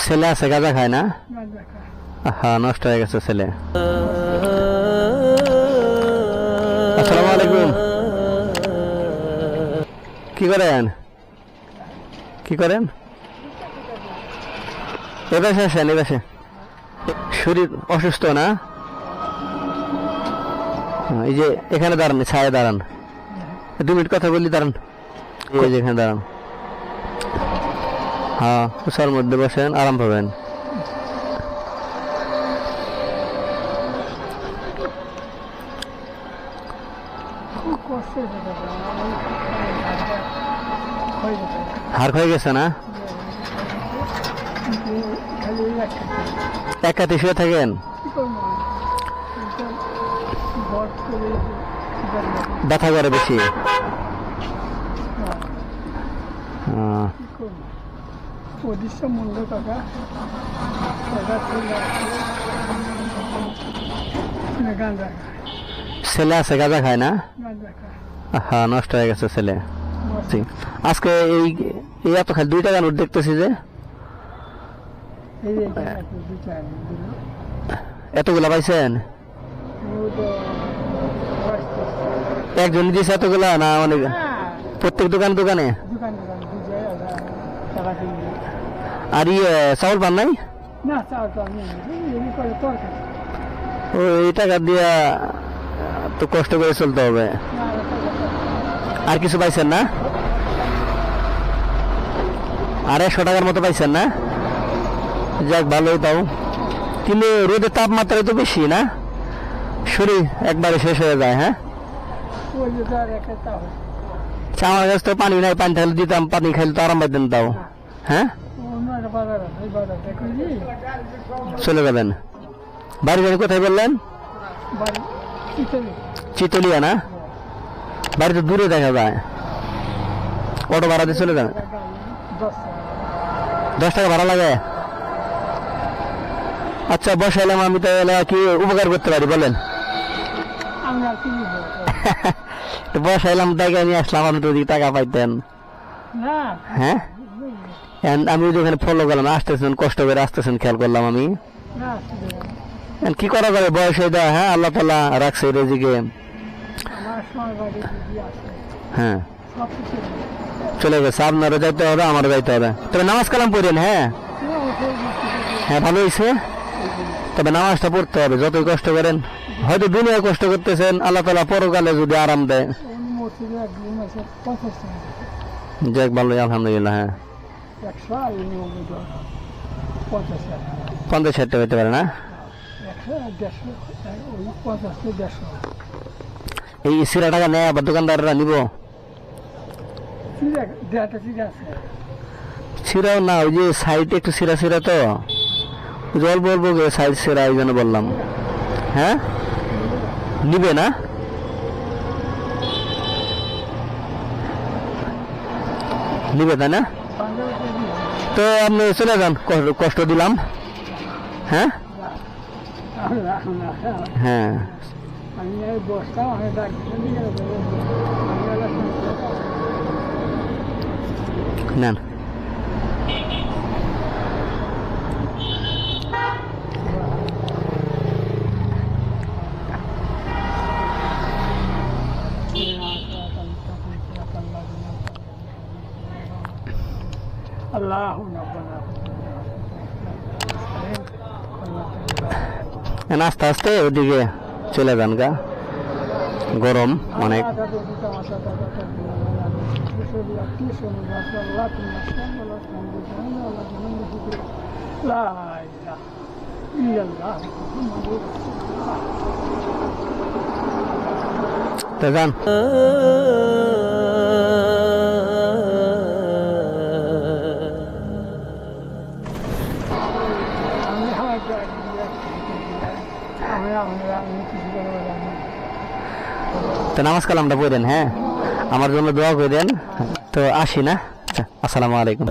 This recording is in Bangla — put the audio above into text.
ছেলে আছে গাঁজা খায় না? হ্যাঁ, নষ্ট হয়ে গেছে ছেলে। আসসালামু আলাইকুম। কি করেন? কি করেন? এবার আসেন, এবার শরীর অসুস্থ না? এই যে এখানে দাঁড়ান, ছায়া দাঁড়ান, 2 মিনিট কথা বলি, দাঁড়ান। এই যে এখানে দাঁড়ান। হ্যাঁ, উষার মধ্যে বসেন, আরাম পাবেন। হার হয়ে গেছে না? একাতে শুয়ে থাকেন? ব্যথা করে বেশি? ছেলে আছে গাঁজা খায় না? হ্যাঁ, নষ্ট হয়ে গেছে ছেলে। আজকে এই এত খালি 2 টাকা নোট দেখতেছি যে, এতগুলা পাইছেন? একজন দিয়েছে এতগুলা না অনেক? প্রত্যেক দোকানে? আর চাউল পান নাই? ওই টাকা দিয়া তো কষ্ট করে চলতে হবে। আর কিছু পাইছেন না? আর 100 টাকার মতো পাইছেন না? যাক, ভালোই তাও। কিন্তু রোদের তাপমাত্রা তো বেশি না, শরীর একবারে শেষ হয়ে যায়। হ্যাঁ, আমার কাছে তো পানি নাই, পানি থাকলে দিতাম, পানি খাইলে তো আরাম পাইতেন তাও। হ্যাঁ, চলে যাবেন। বাড়ি কোথায় বললেন? চিতলিয়া না? বাড়ি তো দূরে দেখা যায়। অটো ভাড়া দিয়ে চলে যান। 10 টাকা ভাড়া লাগে? আচ্ছা, বসাইলাম আমি, তো কি উপকার করতে পারি বলেন? বসাইলাম, টাকা নিয়ে আসলাম, আপনি তো টাকা পাইতেন। হ্যাঁ, আমি ওখানে ফলো করলাম, আসতেছেন কষ্ট করে আসতেছেন, খেয়াল করলাম আমি। কি করা যাবে, বয়স হয়ে দেয়। হ্যাঁ, আল্লাহ তাআলা রাখছে রেজিকে। হ্যাঁ, চলে গেছে, আপনারও যাইতে হবে, আমারও যাইতে হবে। তবে নামাজ কালাম পড়েন। হ্যাঁ হ্যাঁ, ভালো হয়েছে। তবে নামাজটা পড়তে হবে, যতই কষ্ট করেন। হয়তো দুনিয়ায় কষ্ট করতেছেন, আল্লাহ তাআলা পরকালে যদি আরাম দেয়। যাক, ভালোই, আলহামদুলিল্লাহ। হ্যাঁ, 50-60 টাকা হইতে পারে না? এই সিরা টাকা নেয় আবার দোকানদাররা নিব? সিরাও না, ওই যে সাইডে একটু সিরা তো, জল বলবো সাইড সিরা, এই জন্য বললাম। হ্যাঁ, নিবে না? নিবে, তাই না? তো আপনি চলে যান, কষ্ট দিলাম। হ্যাঁ হ্যাঁ, নেন। আস্তে আস্তে ওদিকে চলে যান গা, গরম অনেক। তো যান। তো নামাজ কালামটা পড়েন। হ্যাঁ, আমার জন্য দোয়া করেন। তো আসি না? আসসালামু আলাইকুম।